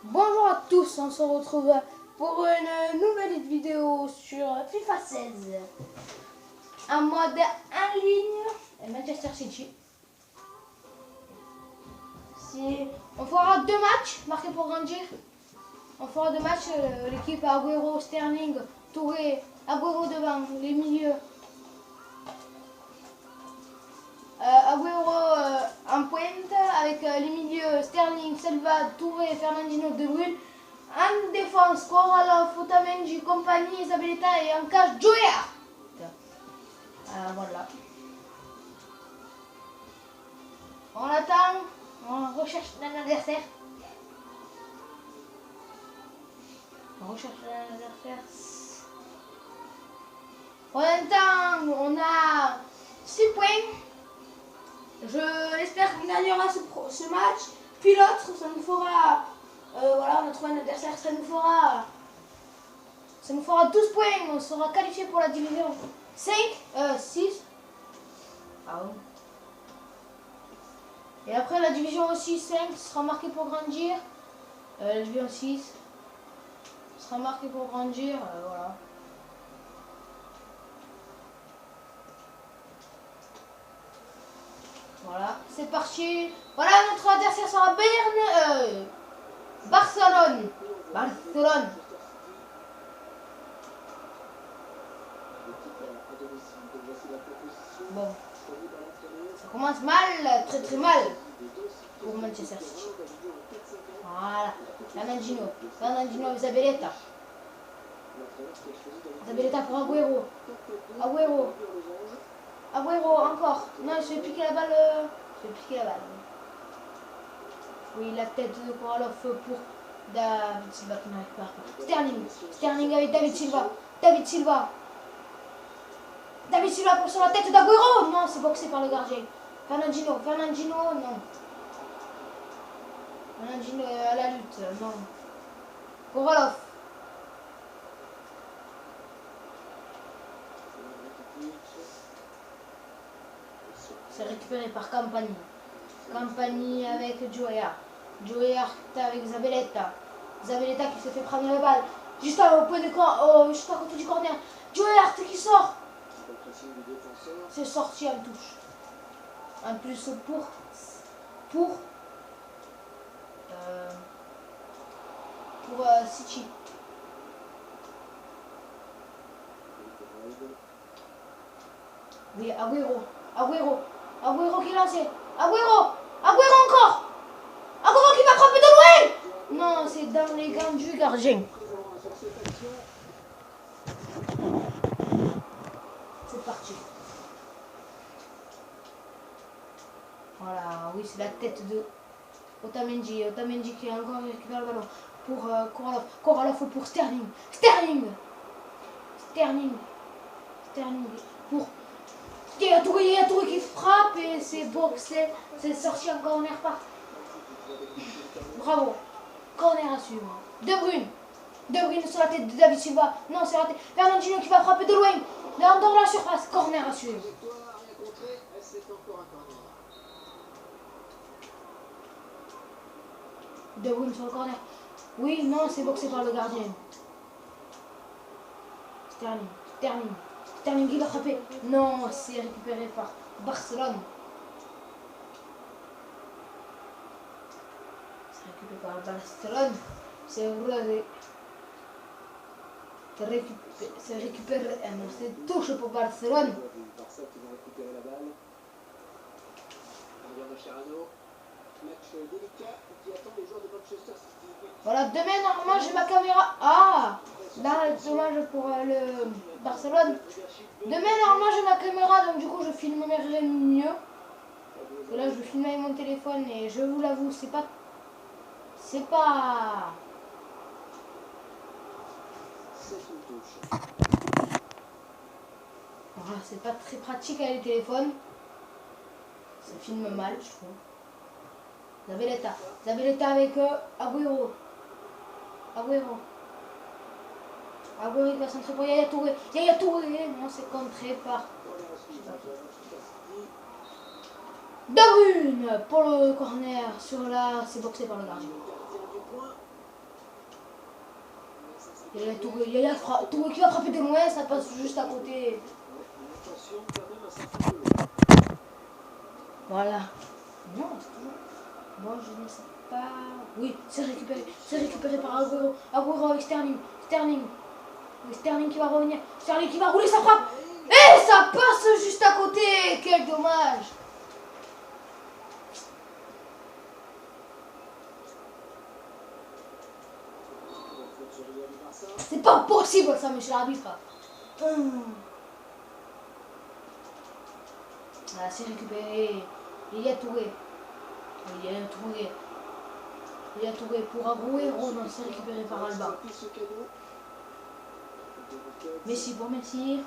Bonjour à tous, on se retrouve pour une nouvelle vidéo sur FIFA 16. Un mode en ligne, Manchester City. On fera 2 matchs marqués pour grandir. On fera 2 matchs, l'équipe Agüero, Sterling, Touré, Agüero devant, les milieux. Agüero en pointe avec les milieux Sterling, Silva, Touré, Fernandinho, De Bruyne. En défense, Corralo, Otamendi, compagnie, Isabelita et en cage, Joyer. Voilà. On attend, on recherche un adversaire. On recherche un adversaire. Pour l'instant, on a 6 points. J'espère qu'on gagnera ce match. Puis l'autre, ça nous fera... voilà, on a trouvé un adversaire, ça nous fera 12 points. On sera qualifié pour la division 5, 6. Ah oui. Et après la division aussi 5 sera marqué pour grandir. La division 6 sera marqué pour grandir. Voilà. Voilà, c'est parti. Voilà, notre adversaire sera Bayern, Barcelone. Barcelone. Bon, ça commence mal, très très mal pour Manchester City. Voilà, Fernandinho, Isabelita. Isabelita pour Agüero. Agüero encore. Non, il se fait piquer la balle. Oui, la tête de Corralo pour David Silva qui n'arrive pas. Sterling avec David Silva. Sur la tête d'Agüero. Non, c'est boxé par le gardien. Fernandinho, non. Fernandinho à la lutte, non. Corralo. C'est récupéré par Compagnie avec Joyer avec Zabeleta qui se fait prendre la balle juste au point de corps, juste à côté du corner. Joyer qui sort. C'est sorti en touche. En plus pour City. Oui, Agüero qui est lancé. Agüero encore. Agüero qui va frapper de loin. Non, c'est dans les gants du gardien. C'est parti. Voilà, oui, c'est la tête de Otamendi qui a encore récupéré le ballon pour Corralo pour Sterling pour il y a Touré qui frappe et c'est boxé, c'est sorti en corner par. Bravo, corner à suivre. De Bruyne sur la tête de David Silva. Non, c'est raté. Fernandinho qui va frapper de loin. Dans la surface, corner à suivre. De Bruyne sur le corner. Oui, non, c'est boxé par le gardien. Sterling qui va frapper. Non, c'est récupéré par Barcelone. C'est vrai. C'est récupéré. C'est touche pour Barcelone. Voilà, demain normalement j'ai ma caméra. Ah, là dommage pour le Barcelone. Demain normalement j'ai ma caméra, donc du coup je filmerai mieux. Parce que là je filme avec mon téléphone et je vous l'avoue, c'est pas voilà, c'est pas très pratique avec le téléphone. Ça filme mal, je trouve. Zabeleta avec Agüero qui va centrer pour Yaya Touré. Non, c'est contré par De Bruyne pour le corner. C'est boxé par le gardien. Il y a Touré qui va frapper de loin, ça passe juste à côté. Voilà. Non, c'est toujours. Bon, je ne sais pas. Oui, c'est récupéré par Agüero. Agüero avec Sterling. Sterling qui va revenir. Sterling qui va rouler sa frappe. Et ça passe juste à côté. Quel dommage. C'est pas possible ça, monsieur l'arbitre. Ah, c'est récupéré. Il y a Touré. Il y a Touré pour Agüero. Non, c'est récupéré par Alba. Messi pour Messi.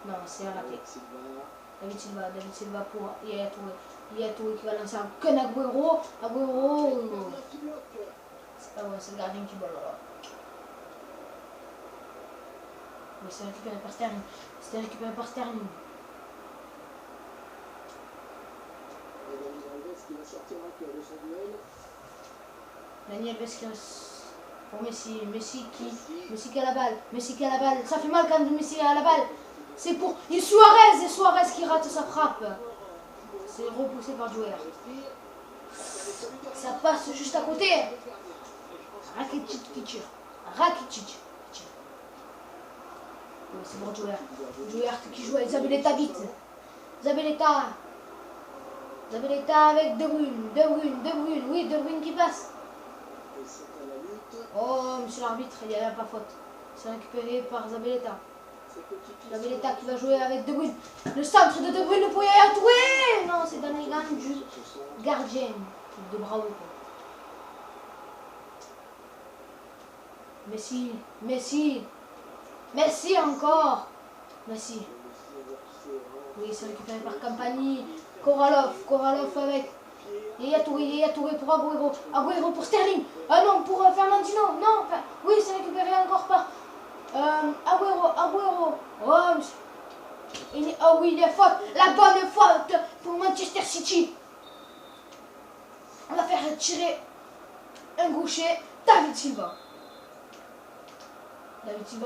Non, c'est raté. David Silva pour Yaya Touré. Yaya Touré qui va lancer un con Agüero. C'est le gardien qui balle là. Oui, c'est récupéré par Sterling. Daniel Alves pour Messi. Messi qui a la balle. Ça fait mal quand Messi a la balle. C'est pour Suarez qui rate sa frappe. C'est repoussé par Joer. Ça passe juste à côté. Rakitic qui tire. Oui, c'est bon, Joer qui joue avec Zabeleta vite. Zabeleta avec De Bruyne. Oui, De Bruyne qui passe. Oh, monsieur l'arbitre, il n'y a pas faute. C'est récupéré par Zabeleta. Zabeleta qui va jouer avec De Bruyne. Le centre de Bruyne pour Yaya Touré. Non, c'est dans les gants du gardien de Bravo. Messi encore. Messi. Oui, c'est récupéré par Campani. Koralov avec Yaya Touré pour Agüero pour Sterling. Ah non, pour Fernandinho. Non, oui, c'est récupéré encore par Agüero. Oh oui, il y a faute. La bonne faute pour Manchester City. On va faire tirer un gaucher. David Silva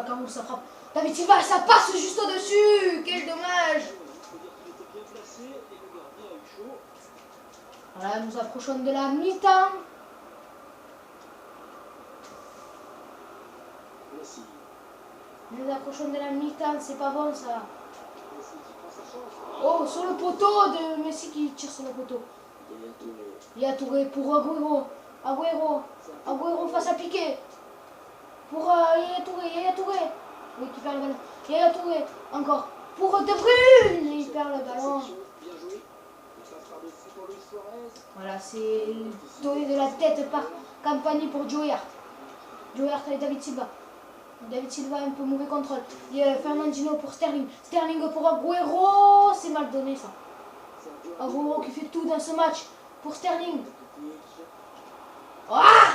qui roule sa frappe. David Silva, ça passe juste au-dessus. Quel dommage. Voilà, nous approchons de la mi-temps. C'est pas bon ça. Oh, sur le poteau de Messi qui tire sur le poteau. Il y a Touré pour Agüero face à Piqué. Pour Yaya Touré. Oui, qui perd le ballon. Yaya Touré, encore. Pour De Bruyne. Il perd le ballon. Voilà, c'est tourné de la tête par Campani pour Joer avec David Silva. Un peu mauvais contrôle. Il y a Fernandinho pour Sterling pour Agüero. C'est mal donné ça. Agüero qui fait tout dans ce match pour Sterling. Ah,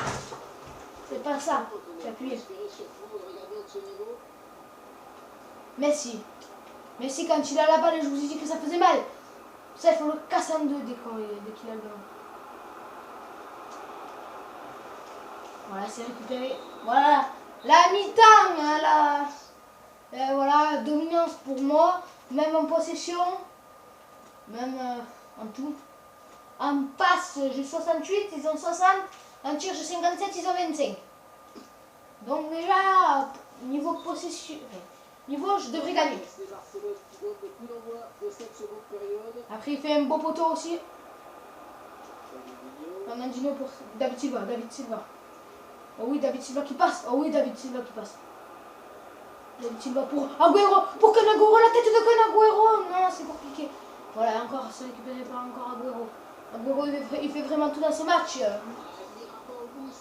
c'est pas ça. J'ai appuyé. Messi quand il a la balle, je vous ai dit que ça faisait mal. Ça, il faut le casser en deux dès qu'il a le ballon. Voilà, c'est récupéré. Voilà, la mi-temps. Voilà, dominance pour moi. Même en possession. Même en tout. En passe, j'ai 68, ils ont 60. En tir, j'ai 57, ils ont 25. Donc déjà, niveau possession... Niveau, je devrais gagner. Après, il fait un beau poteau aussi. Fernandinho pour David Silva. Oh oui, David Silva qui passe. David Silva pour Agüero. Pour Agüero, la tête de Agüero. Non, c'est pour piquer. Voilà, encore, c'est récupéré par encore Agüero. Agüero, il fait vraiment tout dans ce match.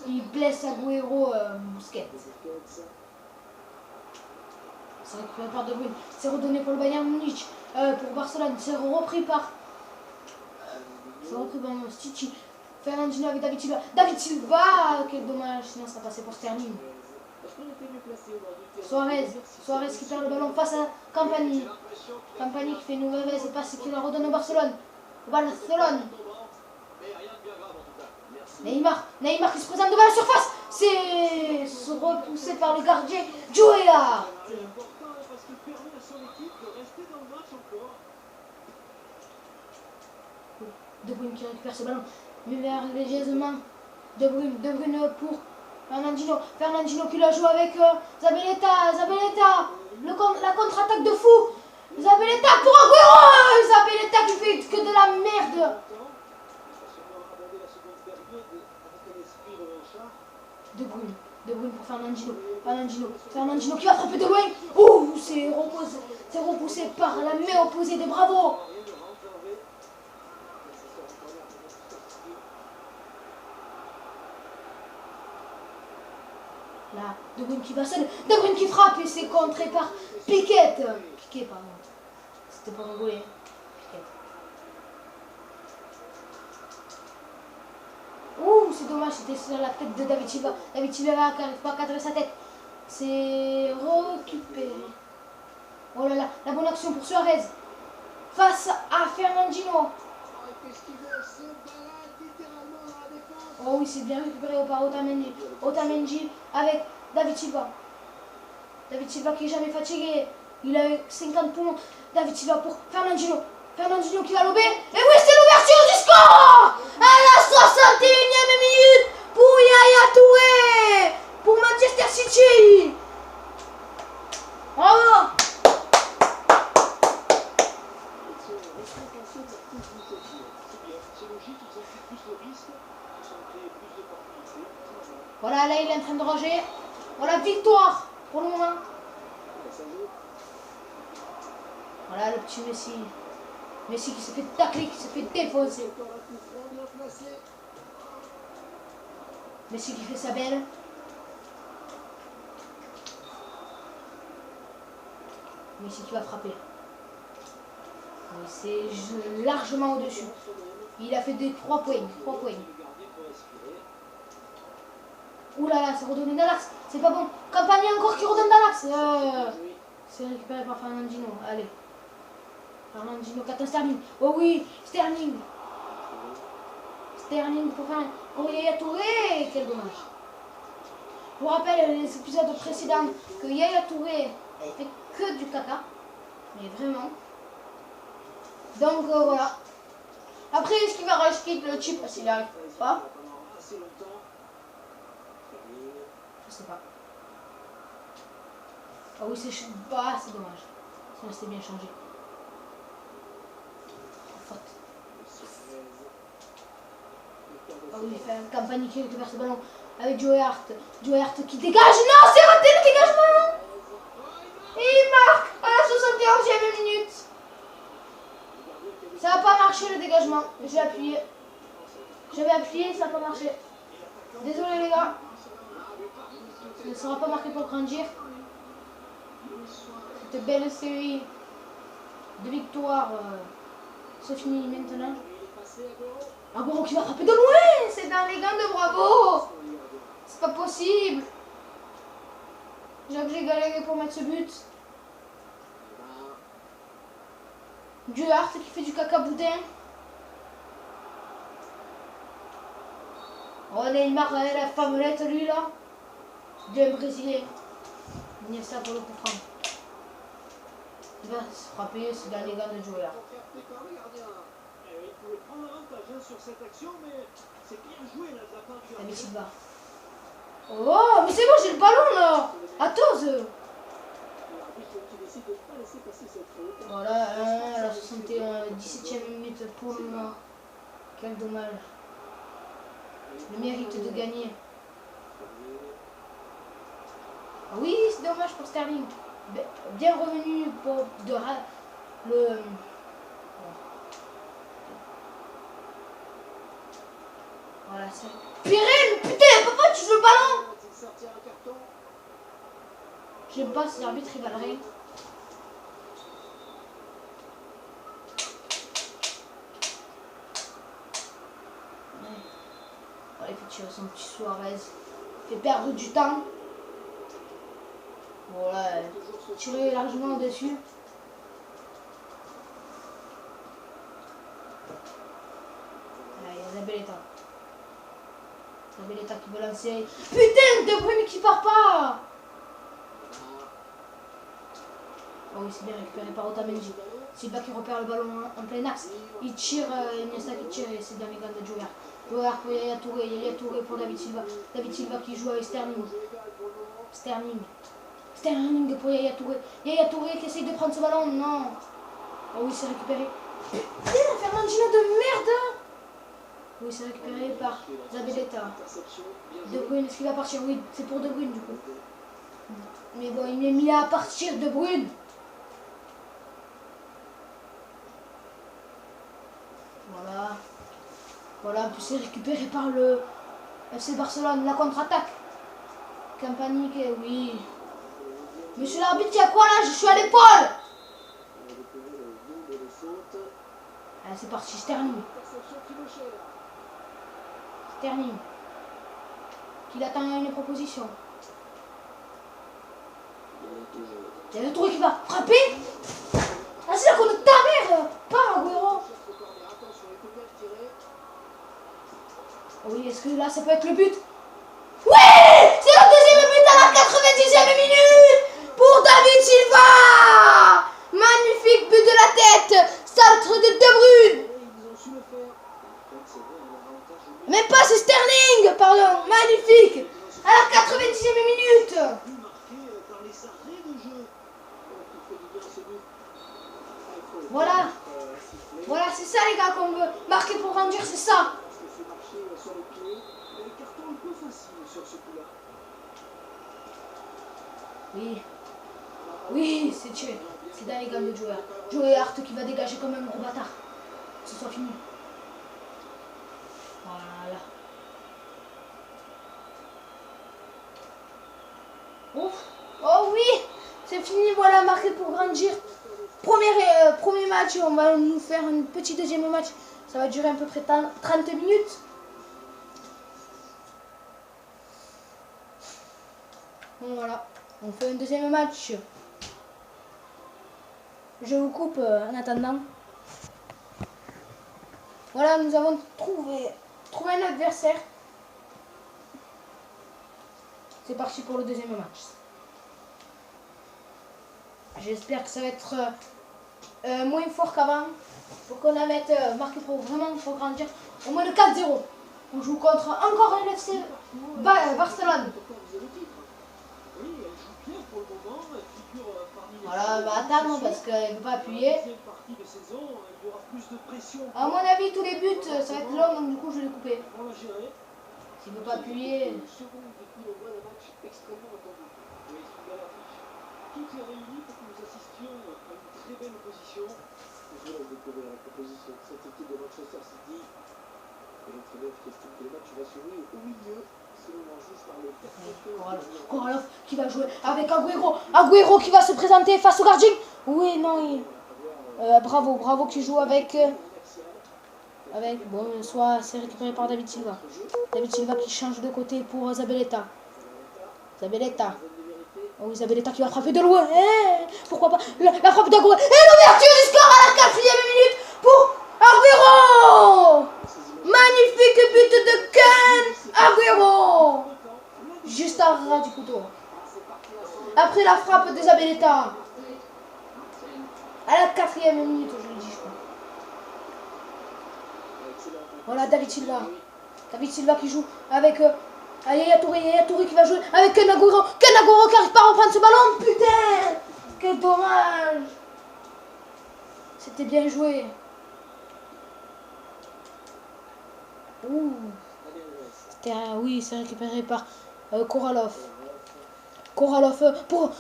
Il blesse Agüero Busquets. C'est récupéré par De Bruyne. C'est redonné pour le Bayern Munich. Pour Barcelone. C'est repris par City. Fernandinho avec David Silva. Quel dommage. Sinon, ça passait pour Sterling. Suarez qui perd le ballon face à Campani. Campani qui fait une mauvaise passe qui la redonne au Barcelone. Neymar qui se présente devant la surface. C'est repoussé par le gardien Joe Hart. De Bruyne qui récupère ce ballon, mais vers légèrement. De Bruyne pour Fernandinho. Fernandinho qui la joue avec Zabeleta. Zabeleta. La contre-attaque de fou. Zabeleta pour Agüero. Zabeleta qui fait que de la merde. De Bruyne pour Fernandinho. Fernandinho qui va frapper de loin. Ouh, c'est repoussé par la main opposée de Bravo. Là, De Bruyne qui va seul. De Bruyne qui frappe et c'est contré par Piquet. Piquet, pardon. C'était pas rigolé. Piquet. Ouh, c'est dommage, c'était sur la tête de David Silva. David Silva qui n'arrive pas à cadrer sa tête. C'est récupéré. Oh là là, la bonne action pour Suarez. Face à Fernandinho. Oh oui, c'est bien récupéré par Otamendi. Otamendi avec David Silva. David Silva qui est jamais fatigué. Il a 50 points. David Silva pour Fernandinho. Fernandinho qui va lober. Et oui, c'est l'ouverture du score à la 61e minute pour Yaya Touré. Pour Manchester City. Bravo. Voilà, là il est en train de ranger. Voilà, victoire pour le moment. Voilà le petit Messi. Messi qui s'est fait tacler, qui s'est fait défoncer. Messi qui fait sa belle. Messi qui va frapper. C'est largement au-dessus. Il a fait des 3 points. 3 points. Ouh là là, c'est redonné dans l'axe. C'est pas bon. Campagne encore qui redonne dans l'axe. C'est récupéré par Fernandinho. Allez. Fernandinho, Kata Sterling. Oh oui, Sterling. Sterling pour faire pour Yaya Touré. Quel dommage. Je vous rappelle les épisodes précédents que Yaya Touré fait que du caca. Mais vraiment. Donc voilà. Après, est-ce qu'il va racheter le chip parce qu'il n'arrive pas? Je sais pas. Ah oui, c'est dommage. Ça c'est bien changé. Faute. Ah oui, il fait un campagne qui récupère ce ballon avec Joe Hart. Joe Hart qui dégage. Non, c'est raté le dégagement. Et il marque à la 71e minute. Ça n'a pas marché le dégagement. J'ai appuyé. J'avais appuyé, ça n'a pas marché. Désolé les gars. Ça ne sera pas marqué pour grandir. Cette belle série de victoires se finit maintenant. Agüero qui va frapper de loin. C'est dans les gants de Bravo. C'est pas possible. J'ai galéré pour mettre ce but. Du Hart qui fait du caca boudin. Oh Neymar, la famelette lui là. Bien brésilien. Il y a ça pour le coup franc. Il va se frapper, c'est dans les gants de Joe Hart. David Silva. Oh, mais c'est bon, j'ai le ballon là. À 12. Voilà, à la 17e minute pour le moment. Quel dommage. Le mérite de gagner. Oui, c'est dommage pour Sterling. Bien revenu pour le. Voilà, c'est. Péril, putain, pourquoi tu joues le ballon? J'aime pas si l'arbitre il va le rien. Ouais, il fait tirer son petit Suarez. Il fait perdre du temps. Voilà, tirer largement au-dessus. Là, il y a Zabeleta. Zabeleta qui veut lancer. Putain, De Bruyne qui part pas. Oh oui, c'est bien récupéré par Otamendi. Silva qui repère le ballon en plein axe. Il tire, Iniesta qui tire et c'est dans les gants de Joyard. Joyard pour Yaya Touré. Yaya Touré pour David Silva. David Silva qui joue avec Sterling. Sterling pour Yaya Touré. Yaya Touré qui essaye de prendre ce ballon. Non. Oh oui, c'est récupéré. Putain, Fernandinho de merde. Oui, c'est récupéré par Zabeleta. De Bruyne, est-ce qu'il va partir? Oui, c'est pour De Bruyne du coup. Mais bon, il m'est mis à partir De Bruyne. Voilà. Voilà, en plus c'est récupéré par le FC Barcelone. La contre-attaque. Campani, oui. Monsieur l'arbitre, il y a quoi là? Je suis à l'épaule. Allez, c'est parti, Sterling. Sterling. Qu'il attend une proposition. Il y a le tour qui va frapper. Ah, c'est là qu'on est ta mère. Pas Agüero. Oui, est-ce que là ça peut être le but? Oui, c'est le deuxième but à la 90e minute pour David Silva. Magnifique but de la tête. Centre de De Bruyne. Même pas, c'est Sterling, pardon. Magnifique. À la 90e minute. Voilà. Voilà, c'est ça les gars qu'on veut marquer pour grandir, c'est ça. Oui. Oui, c'est tué. C'est dans les gants de Joe. Joe Hart qui va dégager comme un gros bâtard. Que ce soit fini. Voilà. Ouf. Oh oui. C'est fini, voilà, marqué pour grandir. Premier match, on va nous faire un petit deuxième match. Ça va durer à peu près 30 minutes. Bon, voilà, on fait un deuxième match. Je vous coupe en attendant. Voilà, nous avons trouvé un adversaire. C'est parti pour le deuxième match. J'espère que ça va être moins fort qu'avant. Pour qu'on la mette marqué pour vraiment pour grandir. Au moins de 4-0. On joue contre encore un FC Barcelone. Voilà, on va attendre parce qu'elle ne peut pas appuyer. À mon avis, tous les buts, ça va être long, donc du coup, je vais les couper. S'il ne veut pas appuyer. Tout est réuni pour que nous assistions à une très belle opposition. Je vais découvrir la proposition de cette équipe de Manchester City. Et l'entraîneur qui estime que le match va se jouer au milieu. Selon un juge par le Koralov qui va jouer avec Agüero. Agüero qui va se présenter face au gardien. Oui, non. Bravo qui joue avec. Bon, soit c'est récupéré par David Silva. David Silva qui change de côté pour Zabeleta. Oh, Zabeleta qui va frapper de loin. Pourquoi pas la frappe d'Agüero. Et l'ouverture du score à la 4e minute pour Agüero. Magnifique but de Ken Agüero. Juste à ras du couteau. Après la frappe de Zabeleta. À la 4e minute, je le dis, je crois. Voilà, David Silva qui joue avec Yaya Touré qui va jouer avec Ken Agüero. Ken Agüero qui n'arrive pas à reprendre ce ballon. Putain, quel dommage. C'était bien joué. Ouh. Oui, c'est récupéré par Koralov. Pour...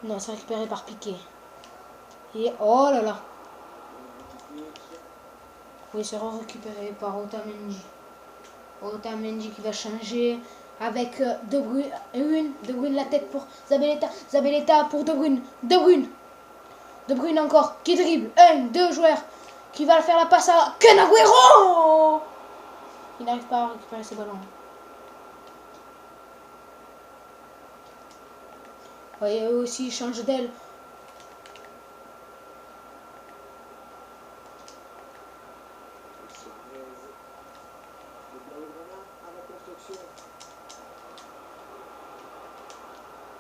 Non, c'est récupéré par Piqué. Et oh là là. Oui, c'est récupéré par Otamendi. Otamendi qui va changer avec De Bruyne la tête pour Zabeleta. Zabeleta pour De Bruyne. De Bruyne encore qui dribble. 2 joueurs qui va faire la passe à Ken Agüero. Il n'arrive pas à récupérer ce ballon. Et eux aussi, ils changent d'aile.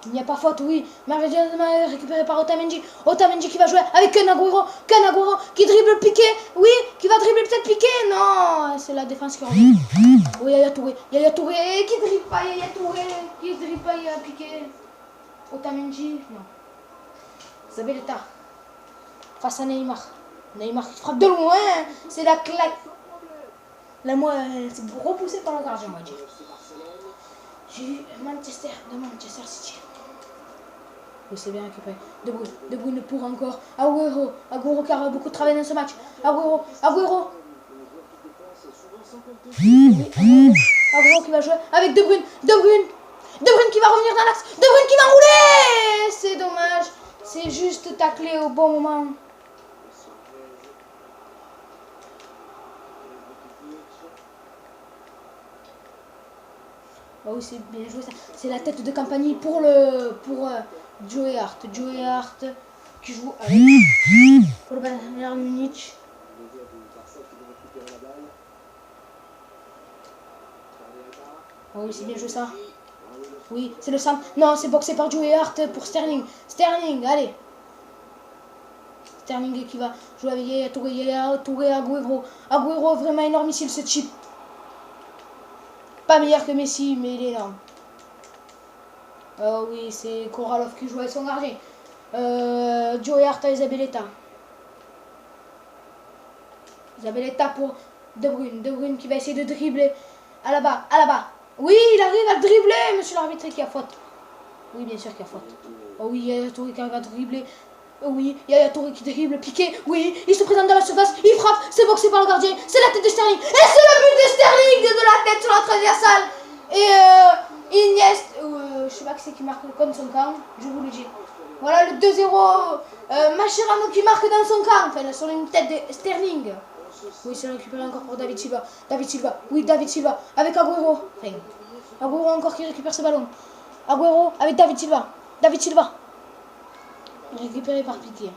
Il n'y a pas faute, oui. Merveilleusement récupéré par Otamendi. Otamendi qui va jouer avec Kun Agüero. Kun Agüero qui dribble Piqué. Oui, qui va dribbler peut-être Piqué. Non, c'est la défense qui revient. Oui, Yaya Touré. Yaya Touré qui dribble pas Yaya Touré. Qui dribble pas Yaya Piqué. Otamendi, non. Zabeleta. Face à Neymar. Neymar qui frappe de loin. C'est la claque. Là, moi, c'est repoussé par le gardien, on va dire. J'ai eu Manchester City. Oui, c'est bien récupéré. De Bruyne pour encore. Agüero qui a beaucoup travaillé dans ce match. Agüero. Oui, Agüero qui va jouer avec De Bruyne qui va revenir dans l'axe. De Bruyne qui va rouler. C'est dommage. C'est juste taclé au bon moment. Ah oui, c'est bien joué ça. C'est la tête de Campani pour Joe Hart. Joe Hart qui joue avec pour le Bayern Munich. Ah oui, c'est bien joué ça. Oui, c'est le centre. Non, c'est boxé par Joe Hart pour Sterling. Sterling, allez. Sterling qui va jouer avec Yaya Touré, Agüero. Agüero, vraiment énormissime ce type. Pas meilleur que Messi, mais il est énorme. Oh oui, c'est Koralov qui joue avec son gardien. Joe Hart à Zabeleta. Zabeleta pour De Bruyne. De Bruyne qui va essayer de dribbler. À la bas. Oui, il arrive à dribbler, monsieur l'arbitre qui a faute. Oui, bien sûr qu'il y a faute. Oh oui, Yaya Touré qui arrive à dribbler. Oh oui, Yaya Touré qui dribble, Piqué. Oui, il se présente dans la surface, il frappe, c'est boxé par le gardien. C'est la tête de Sterling. Et c'est le but de Sterling de la tête sur la transversale. Et Iniesta, je sais pas qui c'est qui marque contre son camp, je vous le dis. Voilà le 2-0. Mascherano qui marque dans son camp, enfin sur une tête de Sterling. Oui, c'est récupéré encore pour David Silva. Oui, David Silva avec Agüero. Enfin, Agüero encore qui récupère ce ballon. Agüero avec David Silva. Récupéré par Piqué.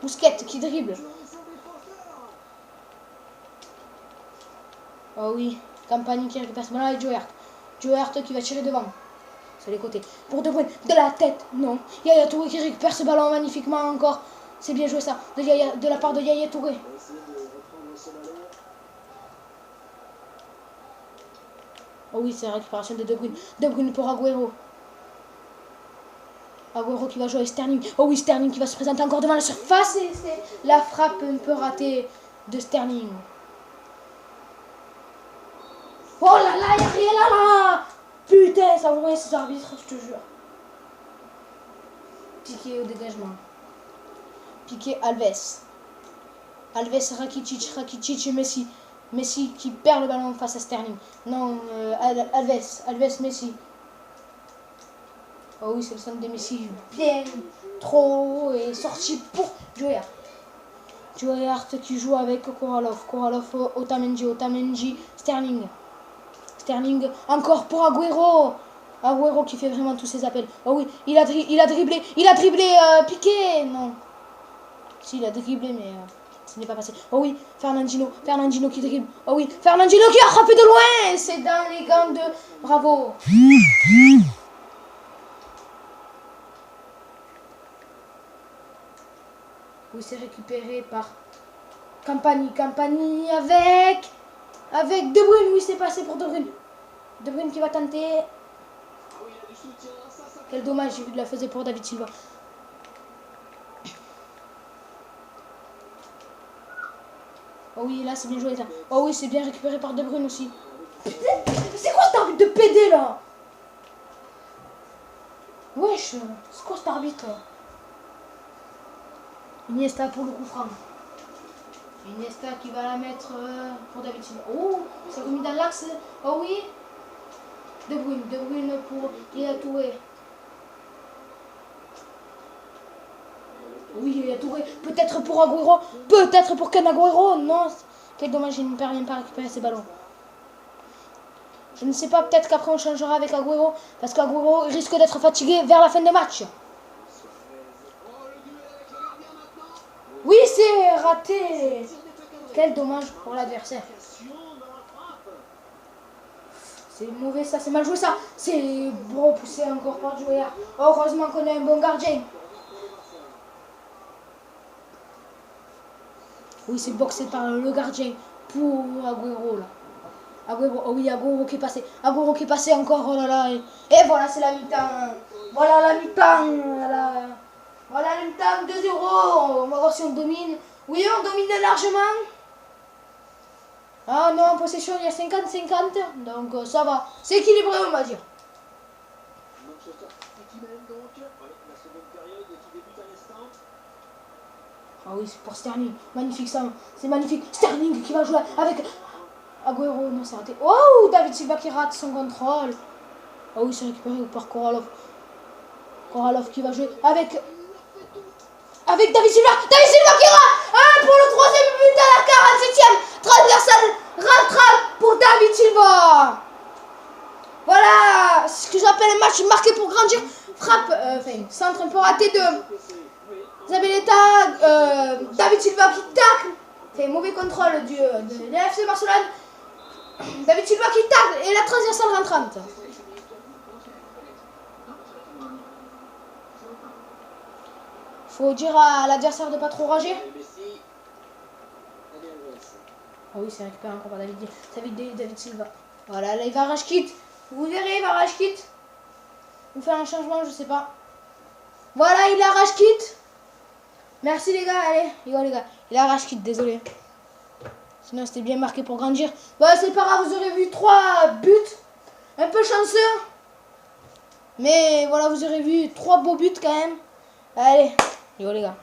Busquets qui dribble. Oh oui, Campani qui récupère ce ballon et Joe Hart. Joe Hart qui va tirer devant. Sur les côtés. Pour De Bruyne, de la tête, non. Yaya Touré qui récupère ce ballon magnifiquement encore. C'est bien joué ça, de la part de Yaya Touré. Oh oui, c'est la récupération de Bruyne. De Bruyne pour Agüero. Agüero qui va jouer avec Sterling. Oh oui, Sterling qui va se présenter encore devant la surface. Et c'est la frappe un peu ratée de Sterling. Oh là là, il n'y a rien là. Putain, ça va ces arbitres, je te jure. Piqué au dégagement. Piqué Alves. Alves, Rakitic et Messi. Messi qui perd le ballon face à Sterling. Non, Alves, Messi. Oh oui, c'est le centre de Messi. Bien trop et sorti pour Joe Hart. Joe Hart qui joue avec Koralov. Otamendi, Sterling. Sterling encore pour Agüero. Agüero qui fait vraiment tous ses appels. Oh oui, il a dribblé Piqué. Non. Si, il a dribblé, mais ce n'est pas passé. Oh oui, Fernandinho qui dribble. Oh oui, Fernandinho qui a frappé de loin. C'est dans les gants de Bravo. Oui, c'est récupéré par Campani avec De Bruyne. Oui, c'est passé pour De Bruyne. De Bruyne qui va tenter. Quel dommage, j'ai vu de la faisait pour David Silva. Oh oui, là c'est bien joué ça. Oh oui, c'est bien récupéré par De Bruyne aussi. C'est quoi cet arbitre de PD là? Wesh, c'est quoi cet arbitre? Iniesta pour le coup franc. Iniesta qui va la mettre pour David Silva. Oh, c'est remis dans l'axe. Oh oui. De Bruyne pour Yaya Touré. Oui, Yaya Touré. Peut-être pour Agüero. Peut-être pour Ken Agüero. Non. Quel dommage, il ne parvient pas à récupérer ces ballons. Je ne sais pas, peut-être qu'après on changera avec Agüero. Parce qu'Agüero risque d'être fatigué vers la fin de match. Oui, c'est raté. Quel dommage pour l'adversaire. C'est mauvais ça, c'est mal joué ça. C'est repoussé encore par Joya. Heureusement qu'on a un bon gardien. Oui, c'est boxé par le gardien pour Agüero là. Agüero, oh oui, Agüero qui est passé. Agüero qui est passé encore, oh là là. Et voilà, c'est la mi-temps. Voilà la mi-temps. Voilà la mi-temps, 2-0. On va voir si on domine. Oui, on domine largement. Ah non, en possession, il y a 50-50. Donc ça va. C'est équilibré, on va dire. Manchester City mène donc. Ouais, la seconde période qui débute à l'instant. Ah oui, c'est pour Sterling. Magnifique ça. C'est magnifique. Sterling qui va jouer avec Agüero. Non, c'est raté. Oh, David Silva qui rate son contrôle. Ah oui, c'est récupéré par Koralov. Koralov qui va jouer avec David Silva. David Silva qui rate. Ah, pour le troisième but à la 47e. Transversal rattrape pour David Silva. Voilà ce que j'appelle un match marqué pour grandir. Frappe, centre un peu raté de Zabaleta, David Silva qui tacle. Fait mauvais contrôle de l'FC Barcelone. David Silva qui tacle et la transversale rentrante. Faut dire à l'adversaire de pas trop rager. Ah oui, c'est récupéré encore par David Silva. Voilà, là il va rage kit. Vous verrez, il va rage kit. Ou faire un changement, je sais pas. Voilà, il a rage kit. Merci les gars, allez, les gars. Il a rage kit, désolé. Sinon c'était bien marqué pour grandir. Bon, c'est pas grave, vous aurez vu 3 buts. Un peu chanceux. Mais voilà, vous aurez vu 3 beaux buts quand même. Allez, les gars.